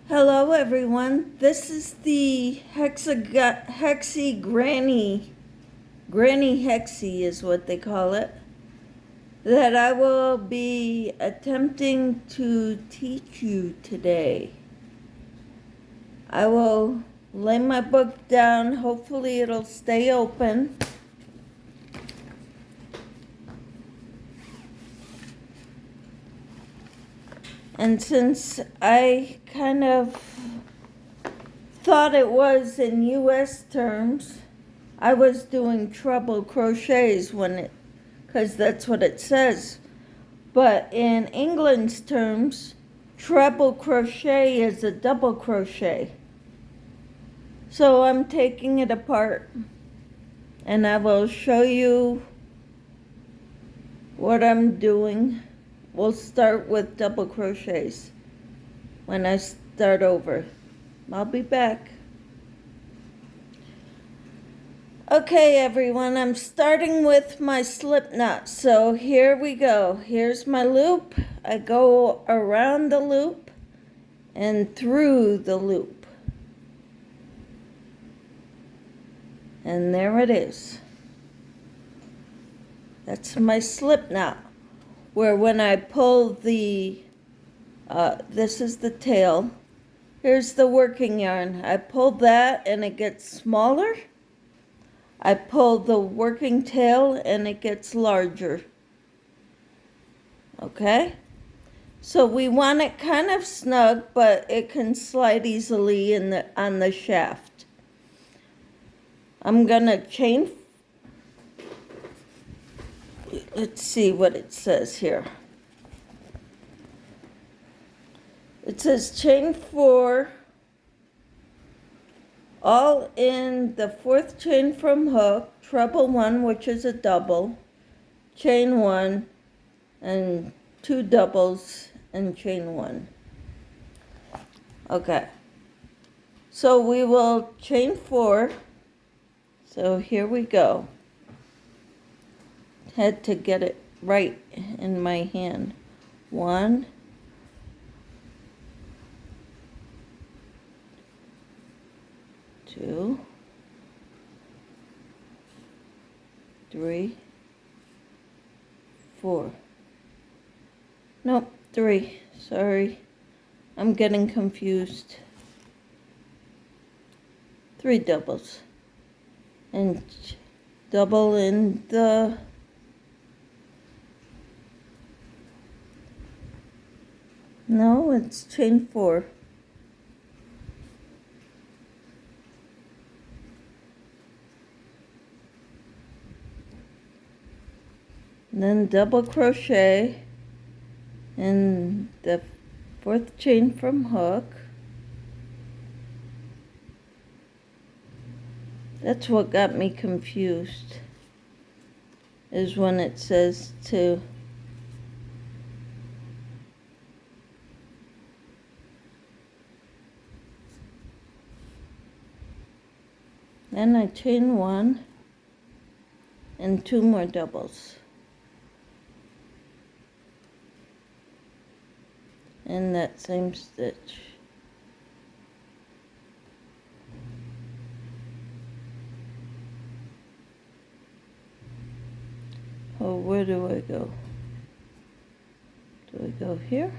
Hello everyone, this is the Hexi Granny Hexi is what they call it, that I will be attempting to teach you today. I will lay my book down, hopefully it'll stay open. And since I kind of thought it was in US terms, I was doing treble crochets because that's what it says. But in England's terms, treble crochet is a double crochet. So I'm taking it apart and I will show you what I'm doing. We'll start with double crochets when I start over. I'll be back. Okay, everyone, I'm starting with my slip knot. So here we go. Here's my loop. I go around the loop and through the loop. And there it is. That's my slip knot, where when I pull the, this is the tail. Here's the working yarn. I pull that and it gets smaller. I pull the working tail and it gets larger. Okay? So we want it kind of snug, but it can slide easily on the shaft. I'm gonna chain. Let's see what it says here. It says chain 4, all in the 4th chain from hook, treble 1, which is a double, chain 1, and 2 doubles, and chain 1. Okay, so we will chain 4. So here we go. Had to get it right in my hand. 1, 2, 3, 4. Nope, 3. Sorry. I'm getting confused. 3 doubles. And double in the no, it's chain 4. And then double crochet in the 4th chain from hook. That's what got me confused, is when it says to then I chain 1 and 2 more doubles in that same stitch. Oh, where do I go? Do I go here?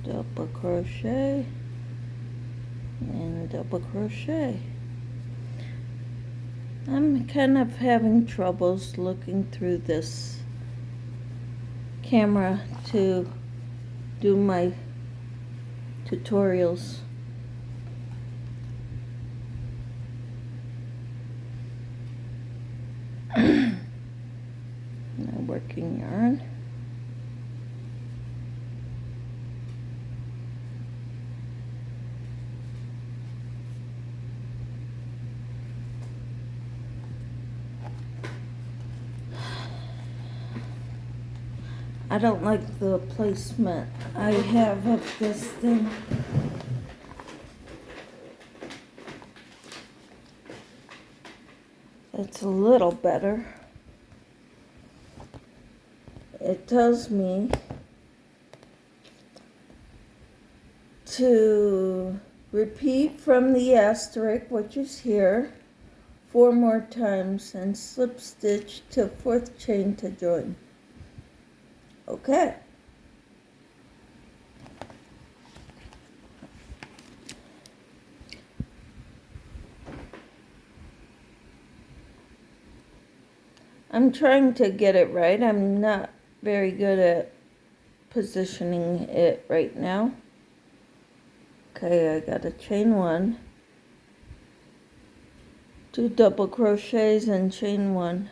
Double crochet and double crochet. I'm kind of having troubles looking through this camera to do my tutorials. My working yarn. I don't like the placement I have of this thing. That's a little better. it tells me to repeat from the asterisk, which is here, 4 more times and slip stitch to 4th chain to join. Okay. I'm trying to get it right. I'm not very good at positioning it right now. Okay, I got a chain 1, 2 double crochets and chain 1.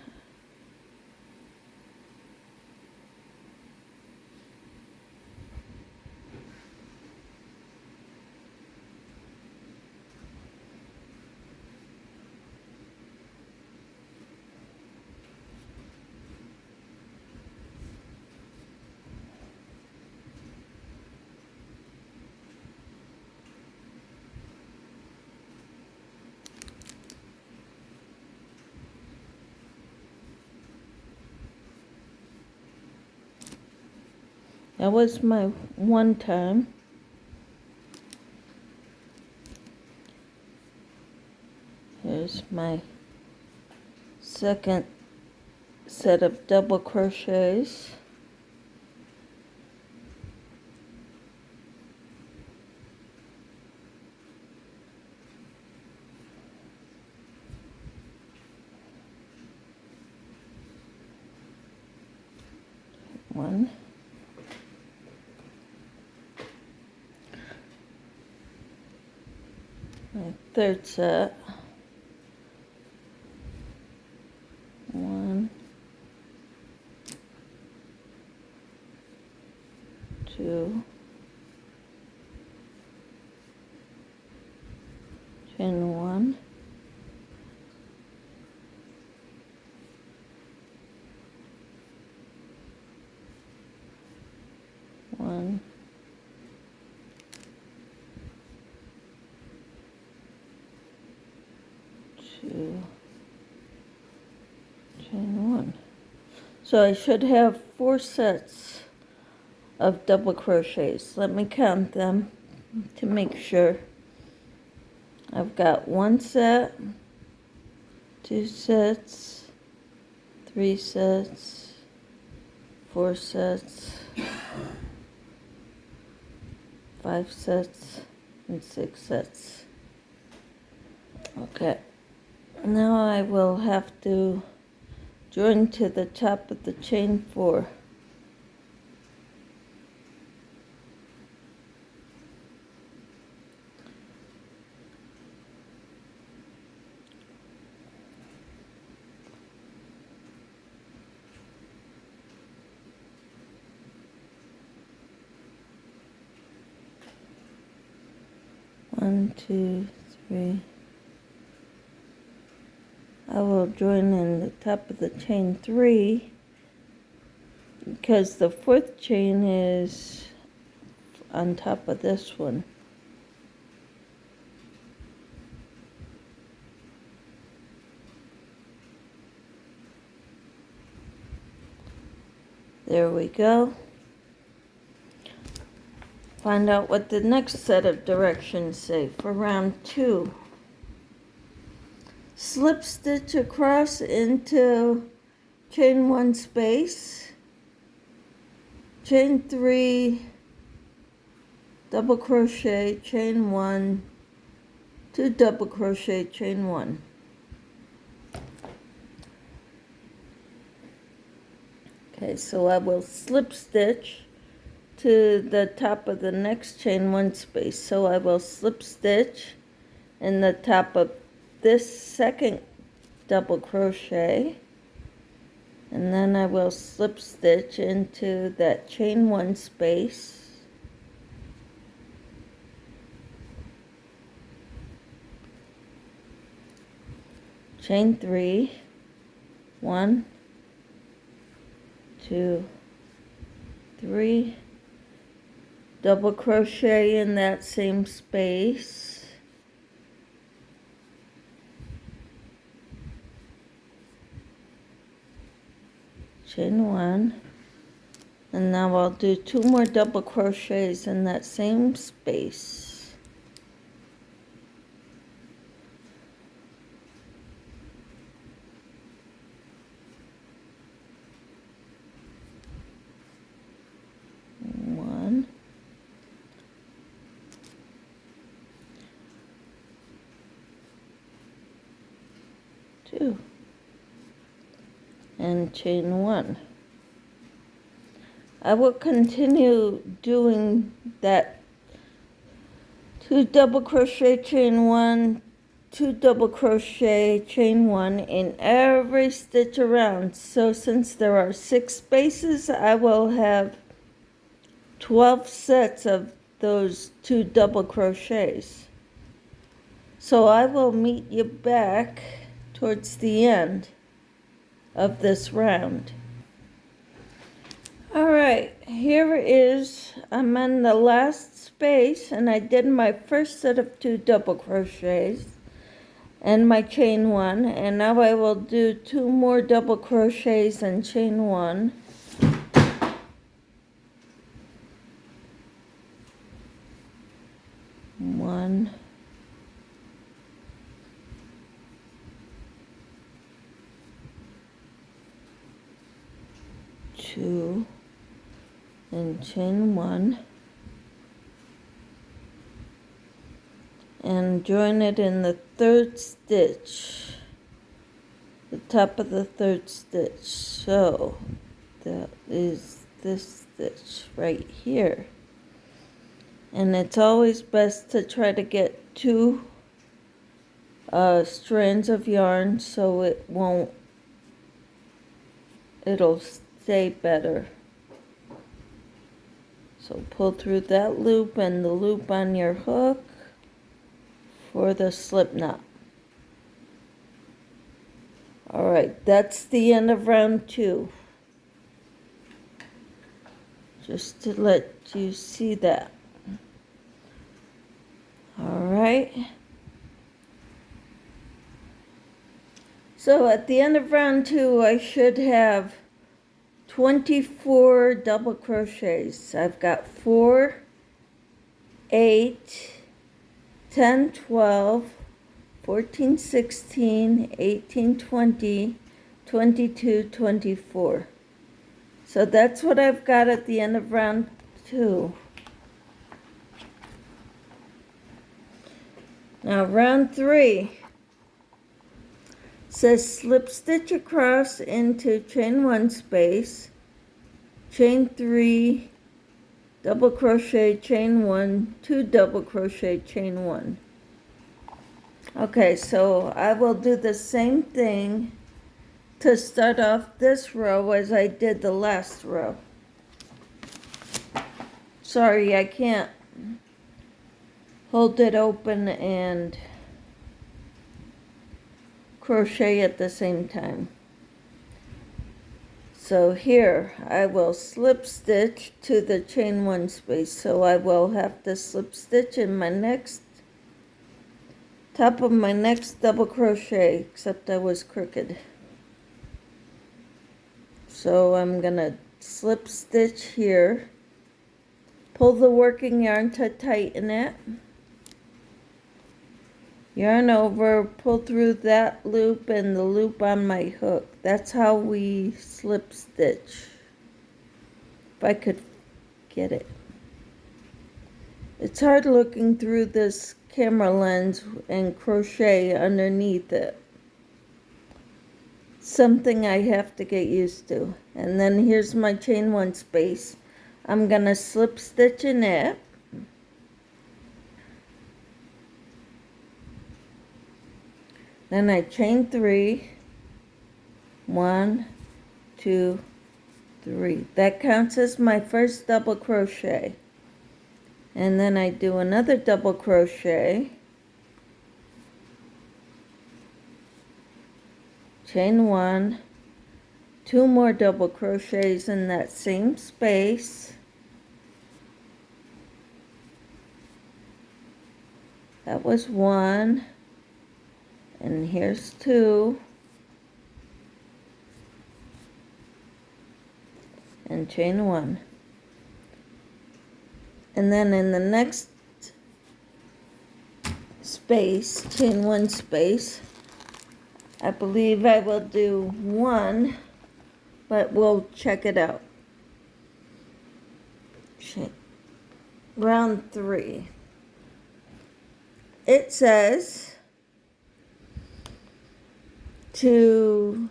That was my 1 time. Here's my 2nd set of double crochets. One. My 3rd set. 1, 2, chain 1, 1, 2, chain 1. So I should have 4 sets of double crochets. Let me count them to make sure. I've got 1 set, 2 sets, 3 sets, 4 sets, 5 sets, and 6 sets. Okay, now I will have to join to the top of the chain 4. One, two, 3. I will join in the top of the chain 3 because the 4th chain is on top of this one. There we go. Find out what the next set of directions say for round 2. Slip stitch across into chain 1 space, chain 3, double crochet, chain 1, 2 double crochet, chain 1. Okay, so I will slip stitch to the top of the next chain 1 space. So I will slip stitch in the top of this 2nd double crochet, and then I will slip stitch into that chain 1 space, chain 3, 1, 2, 3, double crochet in that same space, chain 1, And now I'll do 2 more double crochets in that same space. One, two, and chain 1. I will continue doing that 2 double crochet, chain 1, 2 double crochet, chain 1 in every stitch around. So since there are 6 spaces, I will have 12 sets of those 2 double crochets. So I will meet you back towards the end of this round. All right, here is, I'm in the last space, and I did my first set of 2 double crochets and my chain 1, and now I will do 2 more double crochets and chain 1. One, two, and chain 1, and join it in the 3rd stitch, the top of the 3rd stitch. So that is this stitch right here. And it's always best to try to get 2 strands of yarn so it'll stay better. So pull through that loop and the loop on your hook for the slip knot. All right, that's the end of round 2. Just to let you see that. All right. So at the end of round 2, I should have 24 double crochets. I've got 4, 8, 10, 12, 14, 16, 18, 20, 22, 24. So that's what I've got at the end of round 2. Now round 3 says slip stitch across into chain 1 space, chain 3, double crochet, chain 1, 2 double crochet, chain 1. Okay, so I will do the same thing to start off this row as I did the last row. Sorry, I can't hold it open and crochet at the same time. So here I will slip stitch to the chain 1 space. So I will have to slip stitch in my next top of my next double crochet, except I was crooked. So I'm gonna slip stitch here, pull the working yarn to tighten it, yarn over, pull through that loop and the loop on my hook. That's how we slip stitch, if I could get it. It's hard looking through this camera lens and crochet underneath it. Something I have to get used to. And then here's my chain 1 space. I'm gonna slip stitch in it. Then I chain 3, 1, 2, 3. That counts as my first double crochet. And then I do another double crochet, chain 1, 2 more double crochets in that same space. That was 1. And here's 2. and chain 1. And then in the next space, chain 1 space, I believe I will do 1, but we'll check it out. Round 3. It says to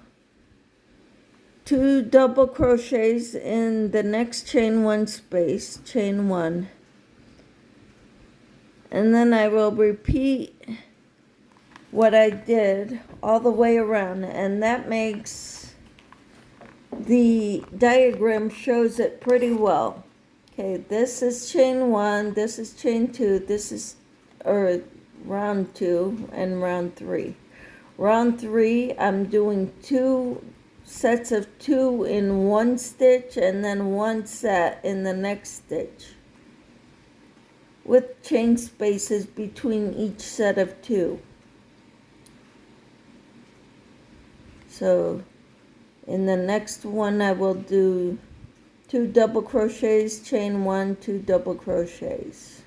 2 double crochets in the next chain 1 space, chain 1. And then I will repeat what I did all the way around, and that makes the diagram shows it pretty well. Okay, this is chain 1, this is chain 2, this is round 2 and round 3. Round 3, I'm doing 2 sets of 2 in one stitch and then 1 set in the next stitch, with chain spaces between each set of 2. So in the next one I will do 2 double crochets, chain 1, 2 double crochets.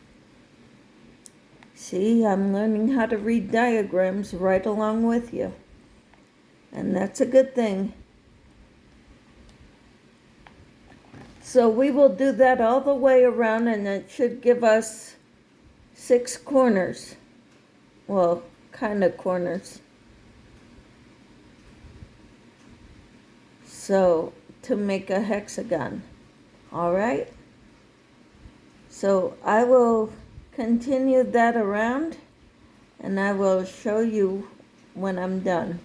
See, I'm learning how to read diagrams right along with you, and that's a good thing. So we will do that all the way around, and it should give us 6 corners. Well, kind of corners. So to make a hexagon. All right. So I will continue that around, and I will show you when I'm done.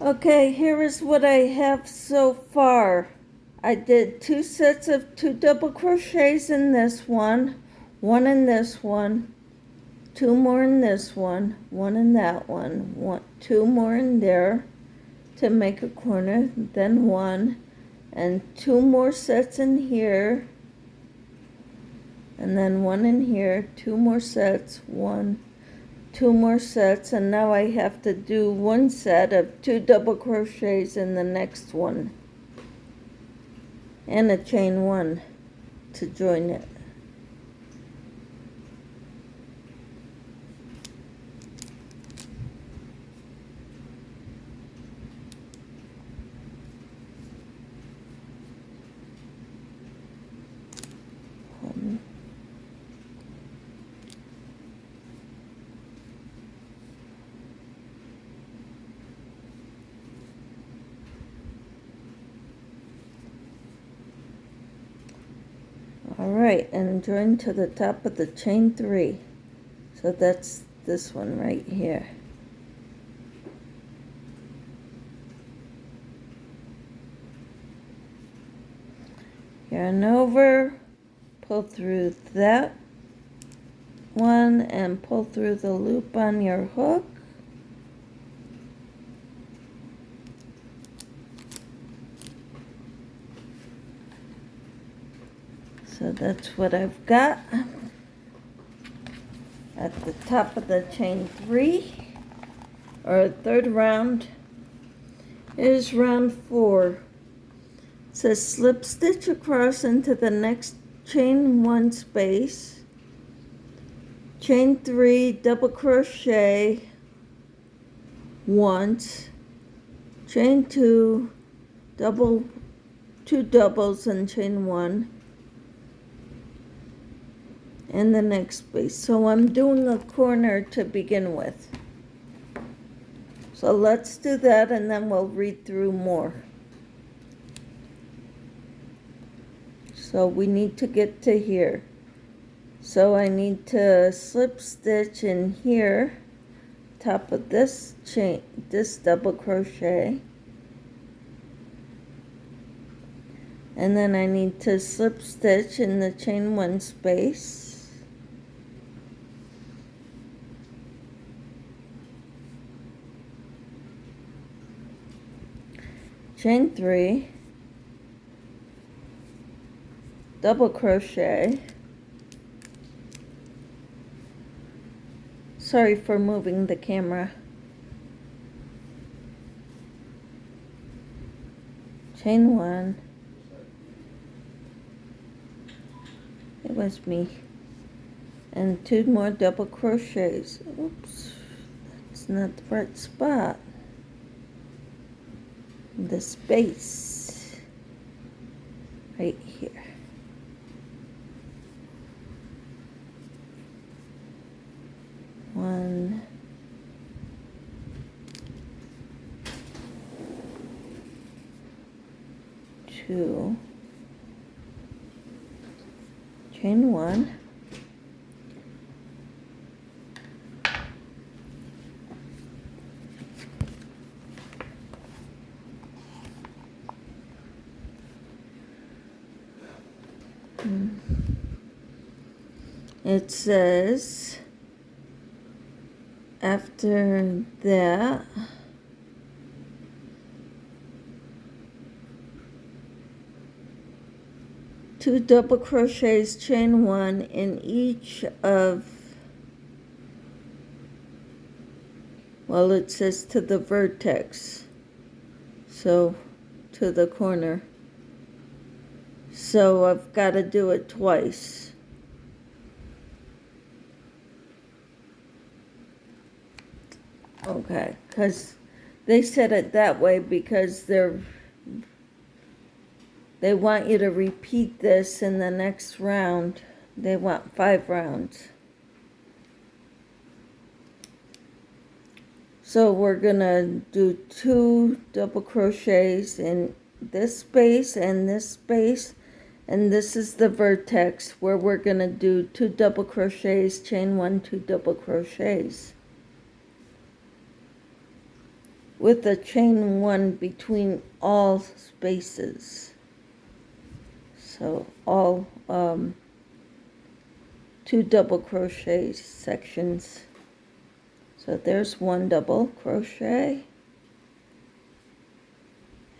Okay, here is what I have so far. I did 2 sets of 2 double crochets in this one, 1 in this one, 2 more in this one, 1 in that one, 2 more in there to make a corner, then 1, and 2 more sets in here, and then 1 in here, 2 more sets, 1, 2 more sets, and now I have to do 1 set of 2 double crochets in the next one, and a chain 1 to join it. All right, and join to the top of the chain 3. So that's this one right here. Yarn over, pull through that one, and pull through the loop on your hook. So that's what I've got at the top of the chain 3, or third round. Is round 4. It says slip stitch across into the next chain 1 space, chain 3, double crochet once, chain 2, 2 doubles and chain 1 in the next space. So I'm doing a corner to begin with. So let's do that, and then we'll read through more. So we need to get to here. So I need to slip stitch in here, top of this chain, this double crochet. And then I need to slip stitch in the chain 1 space. Chain 3, double crochet. Sorry for moving the camera. chain 1, it was me, and 2 more double crochets. Oops, that's not the right spot. The space right here. One, two, chain 1, it says after that two double crochets, chain 1 in each of, well, it says to the vertex, so to the corner, so I've got to do it twice. Okay, because they said it that way because they want you to repeat this in the next round. They want 5 rounds. So we're gonna do 2 double crochets in this space and this space, and this is the vertex where we're gonna do 2 double crochets, chain 1, 2 double crochets, with a chain 1 between all spaces. So all 2 double crochet sections. So there's 1 double crochet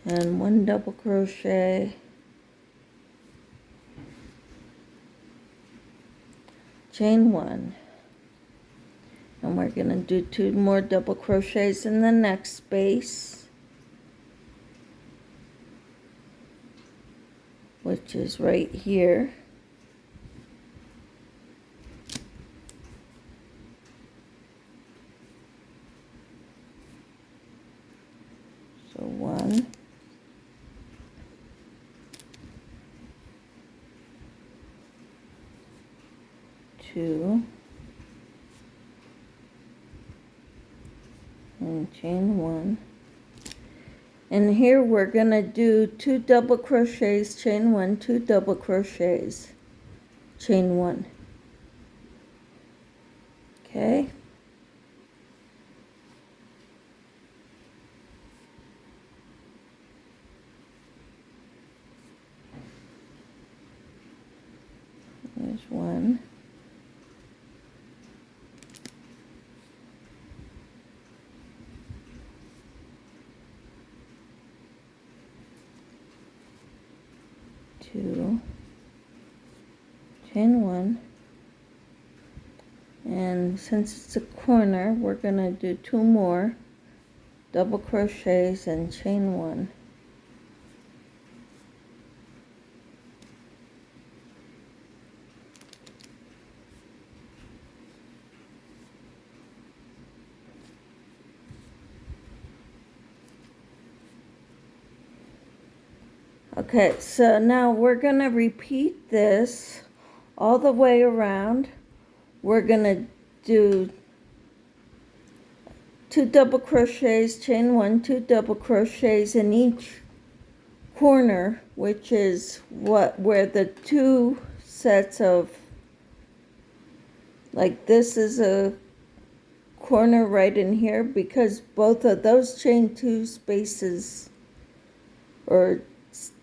and 1 double crochet, chain 1, and we're going to do 2 more double crochets in the next space, which is right here. So 1, 2, and chain 1. And here we're going to do 2 double crochets, chain 1, 2 double crochets, chain 1. Okay. There's 1. 2, chain 1, and since it's a corner, we're going to do 2 more double crochets and chain 1. Okay, so now we're going to repeat this all the way around. We're going to do 2 double crochets, chain 1, 2 double crochets in each corner, which is where the 2 sets of, like this is a corner right in here, because both of those chain 2 spaces, or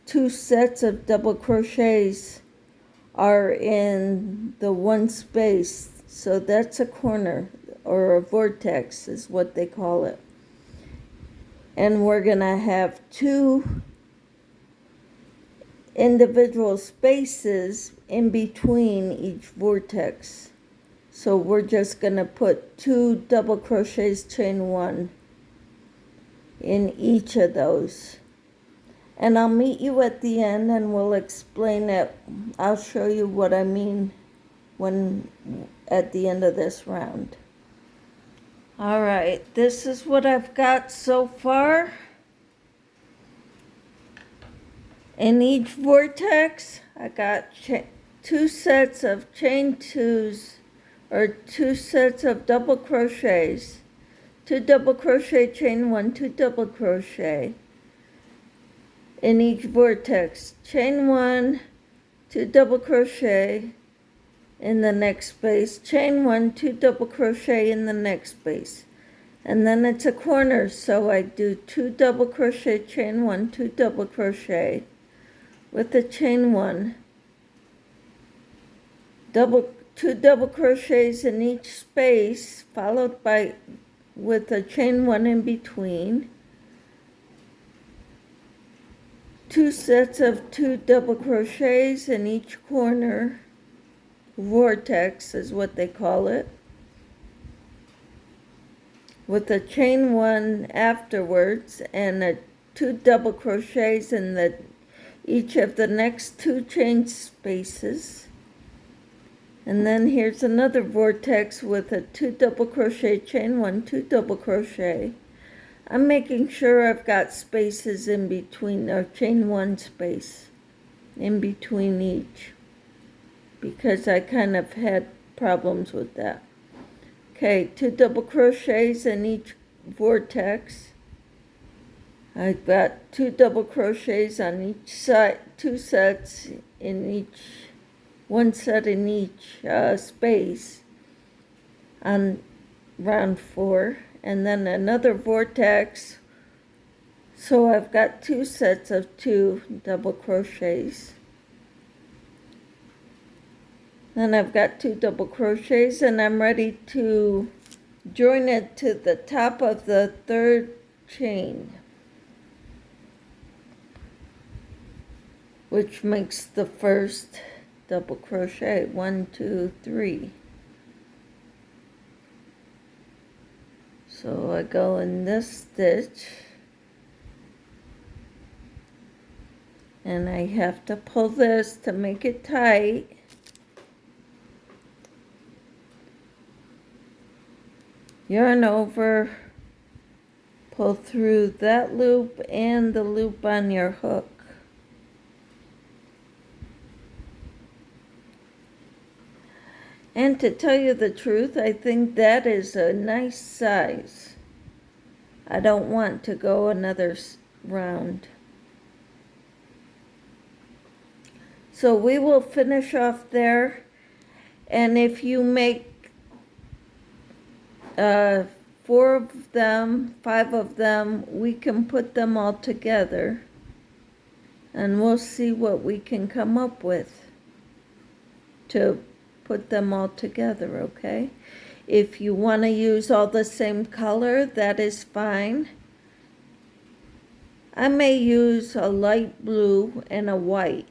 2 sets of double crochets, are in the 1 space. So that's a corner, or a vortex is what they call it. And we're going to have 2 individual spaces in between each vortex. So we're just going to put 2 double crochets, chain 1 in each of those. And I'll meet you at the end and we'll explain it. I'll show you what I mean at the end of this round. All right, this is what I've got so far. In each vortex, I got 2 sets of chain 2s, or 2 sets of double crochets. 2 double crochet, chain 1, 2 double crochet. In each vortex, chain 1, 2 double crochet in the next space, chain 1, 2 double crochet in the next space. And then it's a corner, so I do 2 double crochet, chain 1, 2 double crochet with the chain 1, 2 double crochets in each space, followed by with a chain 1 in between, 2 sets of 2 double crochets in each corner, vortex is what they call it, with a chain 1 afterwards and 2 double crochets in each of the next 2 chain spaces. And then here's another vortex with a 2 double crochet, chain 1, 2 double crochet. I'm making sure I've got spaces in between, or chain 1 space in between each, because I kind of had problems with that. Okay, 2 double crochets in each vortex. I've got 2 double crochets on each side, 2 sets in each, 1 set in each space on round 4. And then another vortex, so I've got 2 sets of 2 double crochets. Then I've got 2 double crochets, and I'm ready to join it to the top of the 3rd chain, which makes the first double crochet. 1, 2, 3. So I go in this stitch, and I have to pull this to make it tight. Yarn over, pull through that loop and the loop on your hook. And to tell you the truth, I think that is a nice size. I don't want to go another round. So we will finish off there. And if you make 4 of them, 5 of them, we can put them all together. And we'll see what we can come up with to put them all together, okay? If you want to use all the same color, that is fine. I may use a light blue and a white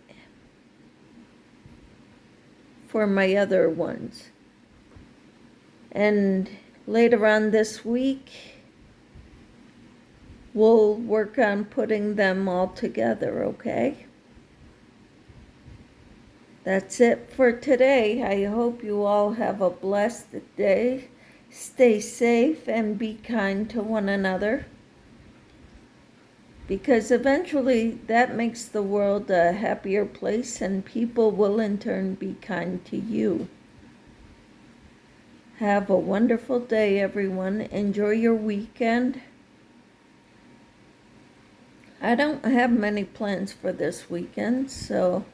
for my other ones. And later on this week, we'll work on putting them all together, okay? That's it for today. I hope you all have a blessed day. Stay safe and be kind to one another, because eventually that makes the world a happier place, and people will in turn be kind to you. Have a wonderful day, everyone. Enjoy your weekend. I don't have many plans for this weekend, so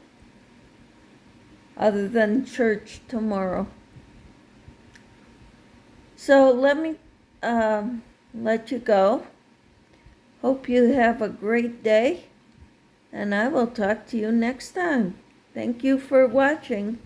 other than church tomorrow. So let me let you go. Hope you have a great day, and I will talk to you next time. Thank you for watching.